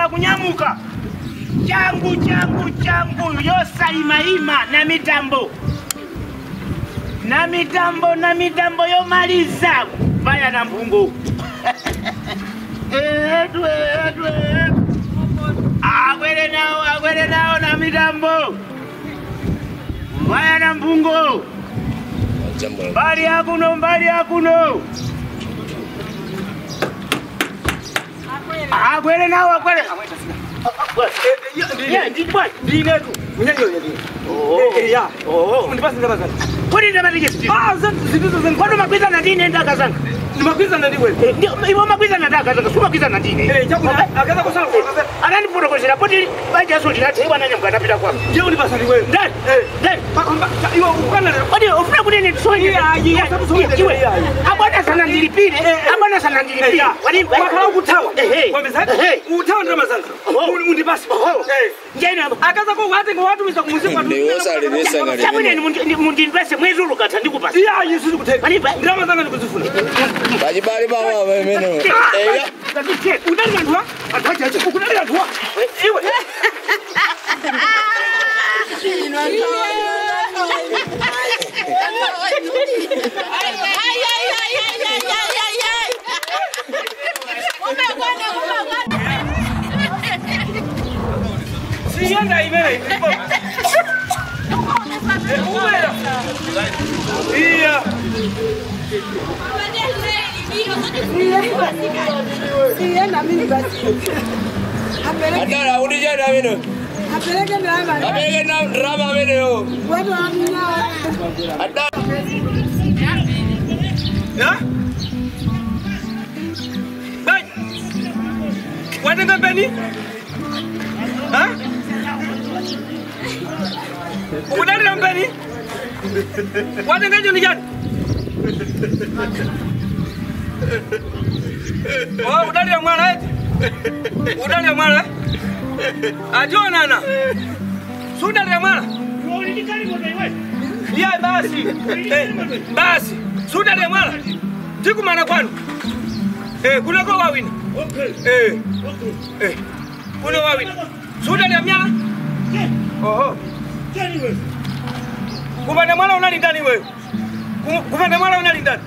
kunyamuka. Changu yosa ima na mitambo. Na mitambo yo maliza. Vaya na mbungo. Edwe. Agwele nao na mitambo. Vaya na mbungo. Mbali akuno. Agwele nao agwele. Yeah, did what? Dinner. Yeah. Oh, what did I get? Ah, citizens, what am I with an Adine and Dagazan? You must be an Adine. You want with an Dagazan, so is an Adine. I didn't put a question. I put it by just what you had to one and I'm going to be a one. You only pass away. Then, you are what you are in it. So, yeah, I want us an Adine. I want us an Adine. What in what tower? Hey, what is that? Hey, who town Ramazan? Oh, the bus. Oh, Jane, I got to go out and go out with the music. Invest in Mezu look at and you pass. Yeah, you should take Ramadan. Bari Baba, minute. What did you get? Oh, what are you, Mara? What are you, Mara? I don't know. So that you, Mara. Yeah, Basi. So that you, Mara. Tikumana Kwan. Eh, Kunako win. Kuno win. So that you, Mara. Oh, Kumana mala unalindani wewe. Kumana mala unalindani.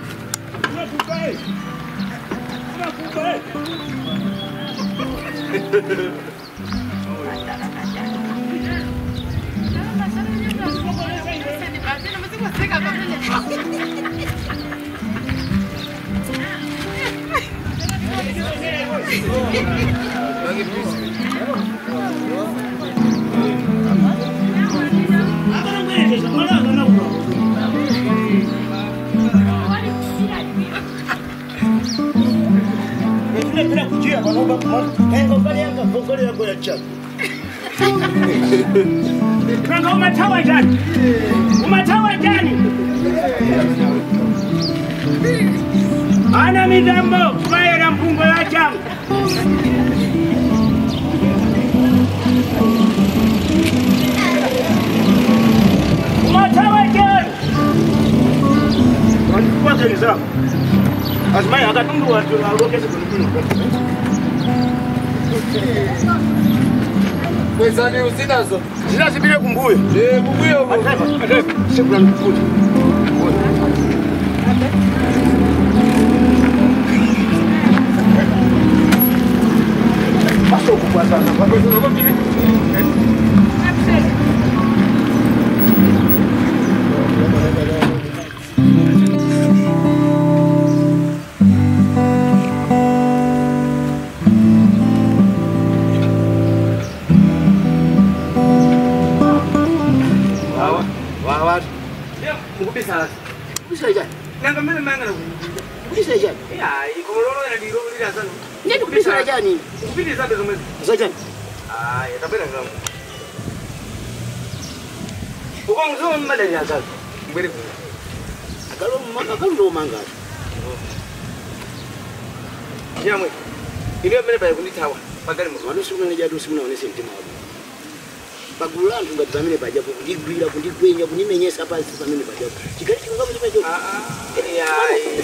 Umatawa jani. Ana midambo kubaya na mpungo ya jamu. Umatawa jani. Kwa kisa. Asmai akatundu watu alokeza kunipini. Pesa ni usinazo. Sinazo bila kumbuye. Kumbuye huko. Ate. Shukrani mkuu. Paso kwa sana. Kwa sababu ngombe. Bisa aja. Nang kemana mana lu? Bisa aja. Ya, kalau lo yang di rumah di sana. Ini tuh bisa aja nih. Bisa sampai kemana? Saja. Ah, ya tapi nang. Bukan semua mana yang asal. Beri. Kalau lo mangga. Ya, ini apa nih banyak pun ditawa. Pakai mana sudah nih jadu semua nih senti mau. pagula ntunga pamene paja kundigwira kundigwenya kunimenyesa pasi pamene paja chikali chinga kuchipacho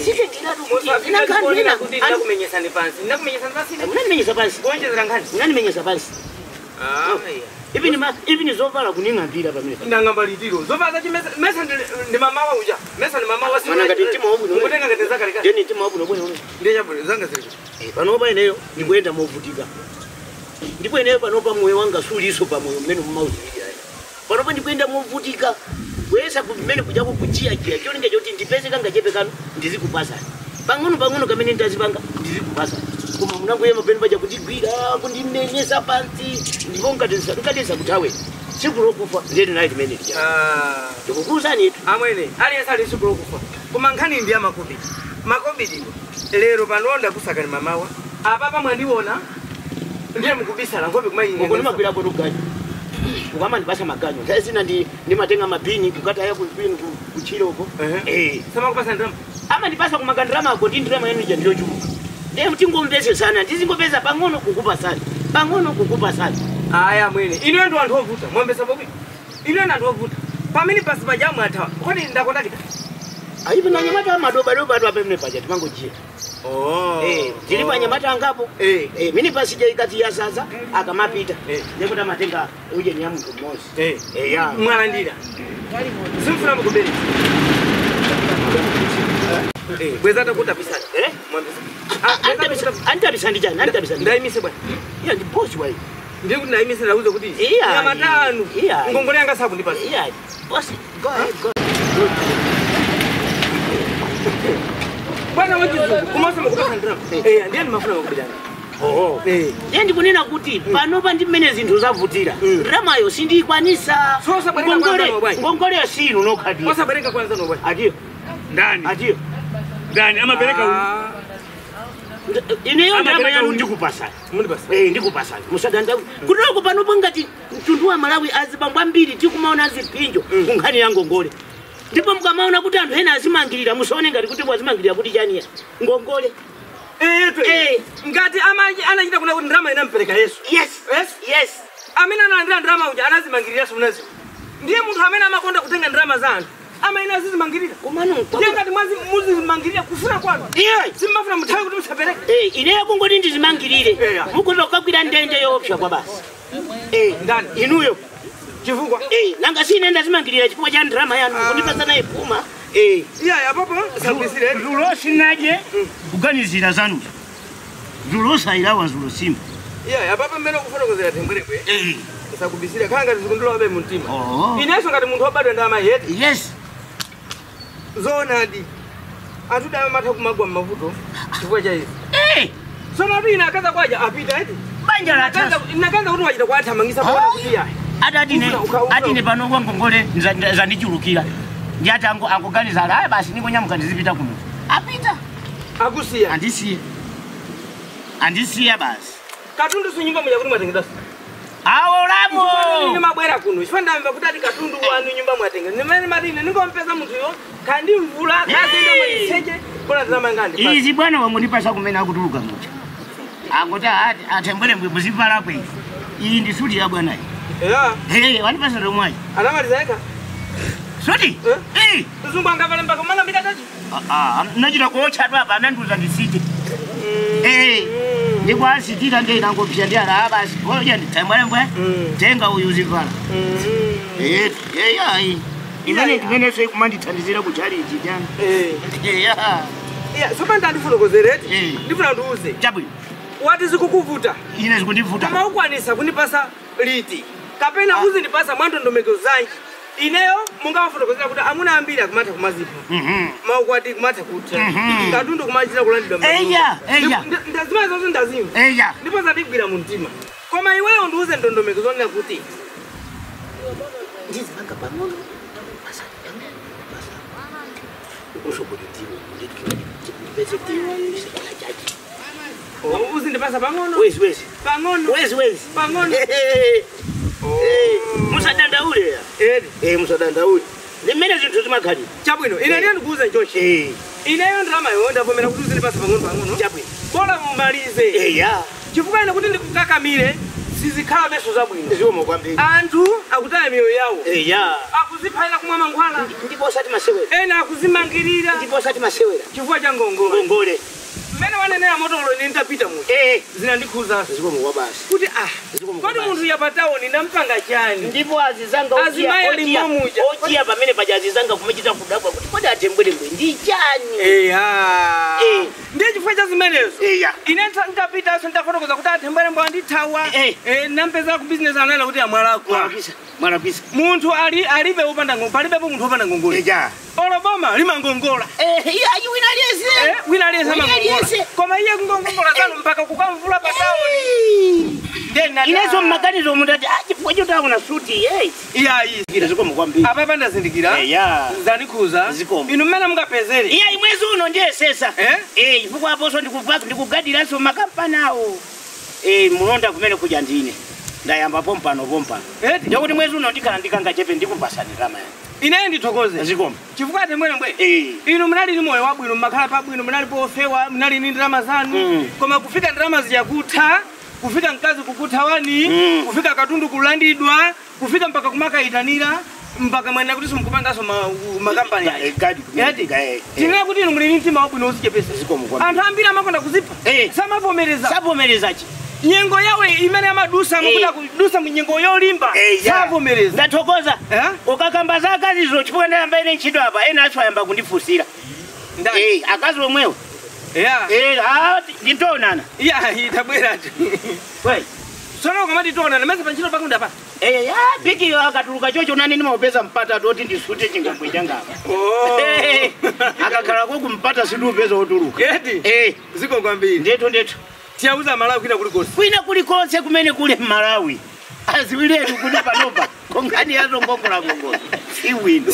sike ndinatu kuti ndakumenyesa ni pansi unanimenyesa pansi kuonjezera nkhani unanimenyesa pansi Even zovala kuningambira pamene ndangamba litiro zovala chimesa mesa ndi mama wa uja mesa ni mama wa sima ngati mtima wabu ngotenga ngati zakalika ndeni mtima wabu nobone ndiye chabule zanga zili panopa ineyo ndikuyenda movutika ndipo ineyo panopa moyo wanga suliso pa moyo mmene mumauzi aya panopa ndikuyenda movutika kuyesa kumene kujako kuchia cholinga choti ndipeze kanga chepe kanu ndizikupasa pang'ono kamene ndazipanga ndizikupasa koma munangoyema pene paja kutigwira kundimenyesa pansi ndipo nkatesa kutawe siku lokufa ndiyeni nayi timene ndikukuuzani itu amwene aliyense ali siku lokufa koma nkhani ndi ya makobidi lero panonda kusakani mamawa apapa mwandiona ndiye mukubisala ngobe kumayinga ngoni magwira bono gani ukama ndibasa maganyo sasina ndimatenga mabini kukata yako kwini kuchiloko sama kupasa ndrama ama ndibasa kumagandrama ako ndi ndrama yenu ndio chuko ndiye mtingombeze sana ndizingopeza pang'ono kukupa sana aya mwene ino ndo anthu ovuta mwambesa bobi ino ndo anthu ovuta pamene pasi pajamu athawa kodi ndakota kita aibe na nyamata madoba atu apemne paja timangochira tilipo nyamata angapo mini pasi jaikati ya sasa akamapita ndikuti amatenga uje ni ya mtu mmoja ya mwalandira simfuna mukubeli bweza takuta pisani mwambesa antabisa ndijani ndaimise bwana ya ndi boss wai ndikuti ndaimise lauze kuti nyamatanu ngongole yanga sabu ndipasi boss go ahead bwana wachizu kumasema kupasa ndrama ndiye ndimafuna makubidana Yendi kunena kuti panopa ndi mmene zinthu zavutira ndramayo sindikwanisa ngongole sinu nokhadi wasabereka kwanza nobwe adiyo ndani amabereka ineyo ndrama yanu ndikupasani ndikupasani musadanda kutoko panopa ngati mtundu wa Malawi azibambwa mbiri tikumaona azipinjo kunkhani ya ngongole ndipo mukamaona kuti anthu ena azimangirira musaone ngati kuti azimangirira kuti chaniya ngongole ngati anachita kuna kuti ndrama inampereka Yesu yes amene analandira ndrama uja anazimangirira sunazo ndiye munthu amene amakonda kutenga ndrama za anthu ama ina azizimangirira kumano ngati muzimangirira kufuna kwanu simbafuna muthawe kuti musapereke ineyo kungoti ndizimangirire mukuti ukagwira ndende yoopsa kwa basi ndani inuyo chifukwa nanga sine ndazimangirira chifukwa cha ndrama yanu kundipasana ipuma iya papa sabisire zulo sinaje kuganizira zanu zulo sairawa zulo simba iya papa mmene kufuna kuzira tembwerekwe sakubisire kanga zikundula abe muntima ineso ngati munthu obadwa ndama yeti yes zonadi atuda matha kumagwa mavuto chifukwa cha izi soma bina akaza kwaja apita eti banja la tasa inakanga kuti wachita kwathamangisa kwa kuti yayi atine pano kwa ngongole zandichulukira ndiyati angoganiza ala basi ningonyamuka ndizipita kuno apita akusiya andisiya basi katundu sinyumba muja kuti mwatengedwa awolamo ni mabwera kuno chifanda ndamva kuti ati katundu wanu nyumba mwatengedwa nimene matine ningompeza munthu yo kandi mvula kazenda maliseche kona zama ngandi basi izi bwana wangondipasa kumene akutuluka mucha angoti atembwele mbuzivala kwe iyi ndi suti ya bwana iyi wanipasa romwayi anamalizaeka Soti? Zumba ngavale mpaka mwana mbikataji? Nachita kuotchadwa apa anandiuza ndisite. Ndikwasitira nge inangopsha ndi ala basi. Oya nditambwale mbwe. Tenga uyu uzivala. Imene sei kumandithandizira ku challenge jana. Sopa ndandifuna kozereti. Ndifuna nduuze. Chabwi. Wati zikukuvuta? Ine zikundivuta. Kama ukwanisa kunipasa liti. Kapena uzindipasa mwandondomeko zanji. Ineyo munga wafotokozera kuti amuna ambiri akumata kumazipa maukwati kumata kuti katundu kumachira kulandidwa ndazima zonse ndazimva ndipo zatigwira mu mtima koma iweyo ndiuze ndondomeko zonena kuti ndizipanga pang'ono uzindipasa pang'ono pang'ono musadandaule musadandaule nimene zinthu zimakhali chabwino ine ndiye ndikuuza nchochi ineyo ndramayo ndavomera kuti uzindipasa pang'ono chabwino bora mumalize chifukwa ine kuti ndikukakamire sizikhala beso zabwino. Zikomo kwambiri. Anthu akutaya miyoyo yawo. Ya. Akuziphaira kumwa mankhwala. Ndipo osati masewera. Ena akuzimangirira. Ndipo osati masewera. Chifukwa cha ngongole. Ngongole. Mmene wanenera motolo ine ndapita mu. Zinandikhuza. Zikomo kwa basi. Kuti kodi munthu yapataoni ndampanga chani? Ndipo azizanga ochiya pamene paja azizanga kumechita kudabwa kuti kodi atembwerembwe ndi chani. Ndiye chifukwa cha zimenezo. Ine ndapita ndafotokoza kuti atembwerembwe andithawa. Nampeza ku business anala kuti amwalakwa. Mwarapisa. Munthu alibe upanda ngongole, palibepo munthu opanda ngongole. Oloboma limangongola. Wina aliyese amangongola. Koma iye kungongola zanu mpaka kukamvula pataoni. Inezo mmaganizo mutati chifukwa chotaona suti zikomo kwambiri. Apa ndazindikira. Zanikhuza. Inu mmene mungapezere. Imwezi uno ndiyesesa. Chifukwa aposo ndikugadiranso makampani awo. Mulonda kumene kuja ndine. Ndayamba pompano. Ndikuti mwezi uno ndikhala ndikanga chepe ndikupasani kama ine ndithokoze. Zikomo. Chifukwa atembwerembwe. Inu munali ni moyo wabwino, makhala pabwino, munali pofewa, munali ni ndalama zanu. Koma kufika ndalama ziyakutha, kufika mkazi kukuthawani, kufika katundu kulandidwa, kufika mpaka kumakayitanira, mpaka mwena kuti simukupangaso makampani. Tinena kuti inu muli mtima wabwino usichepesa. Anthu ambiri amakonda kuzipa. Savomerezachi. Nyengo yawe imene amadusa mukuda kudusa munyengo yolimba. Savomereza. Ndathokoza. Ukakamba za akazizo chifukwa ndayamba ine ntchito apa ena acho ayamba kundifusira. Akazi omwewo. Ndintonana. Itabwera tu. Sono kama ndintonana mese panchito pako ndapa. Biki akatuluka chocho nani nimapeza mpata toti ndisute chingambwe changapa. Akakhala kumpata sidupeza otuluka. Ziko kwambiri. Ndeto. Tiyauza Malawi kwina kulikonse kumene kule Malawi. Aziwiletu kuti panopa. Kongani yazo ngongola. Si bwino.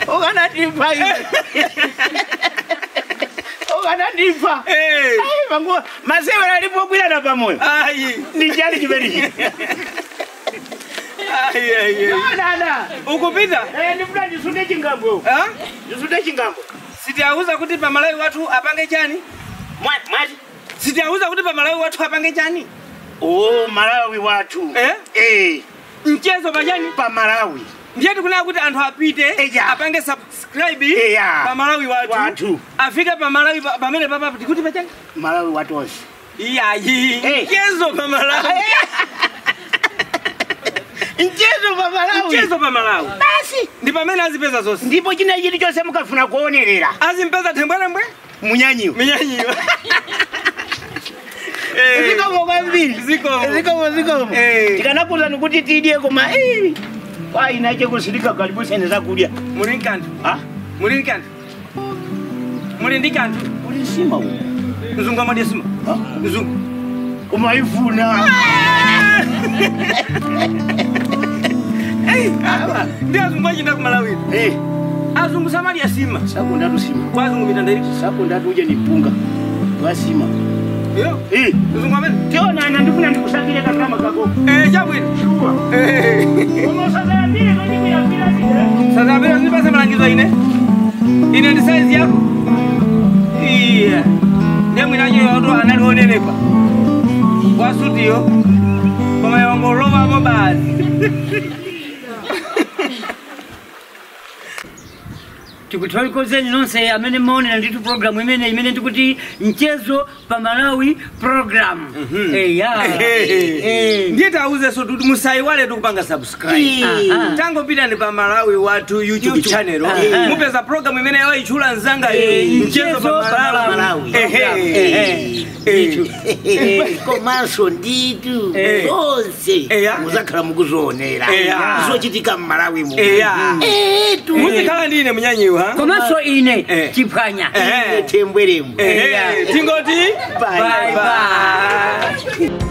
Okanatipa iwe. Okanatipa. Mangu masewera alipogwira na pamoyo. Ndi chali chimene. Nana. Ukupita? Ndifuna ndisute chingambo. Ndisute chingambo. Sitiyauza kuti pa Malawi watu apange chani? Mwati. Sitiyauza kuti pa Malawi watu apange chani? Malawi watu. Nchezo pachani? Pa Malawi. Ndiye tikuna kuti anthu apite apange subscribe pa Malawi watu. Afika pa Malawi pamene papa tikuti pachani? Malawi watu onse. Nchezo pa Malawi. Nchezo pa Malawi. Basi. Ndi pamene azipeza zonse. Ndipo china chili chonse mukafuna kuonerera. Azimpeza tembwerembwe? Munyanyiwa. Zikomo kwambiri. Zikomo. Tikanakuza nikuti tidye koma inache kusilika karibu sene za kudya. Muri nkantu. Muri ndikantu. Uli sima huko. Mzungu amadi sima. Mzungu. Umaifuna. Ndio azungu ajinda ku Malawi. Azungu samali ya sima. Sakundatu sima. Kwa azungu bitandairi. Sakundatu uje nipunga. Kwa sima. Mzungu amadi. Tiona ndifuna ndikusakile kama kako. Jabwini. Uno sadabire kwenye ya bila. Sadabire nipase malangizo ine. Ine ndi size yako. Ndemwe naje watu analionenepa. Kwa studio. Koma yongolova mobazi. Tikutolikozeni nonse amene maone na nditu program imene tikuti Nchezo pa Malawi program. Ndiye tauze so tutu musai wale tukupanga subscribe. Tango pita ni pa Malawi watu YouTube channel. Mupeza program imene yawa ichula nzanga Nchezo pa Malawi. Komanso nditu onse muzakhala mukuzonera. Zochitika Malawi mu. Muzikhala ndine munyanyiwa. Komanso ine chipwanya. Tembwerembwe. Tingoti bye bye.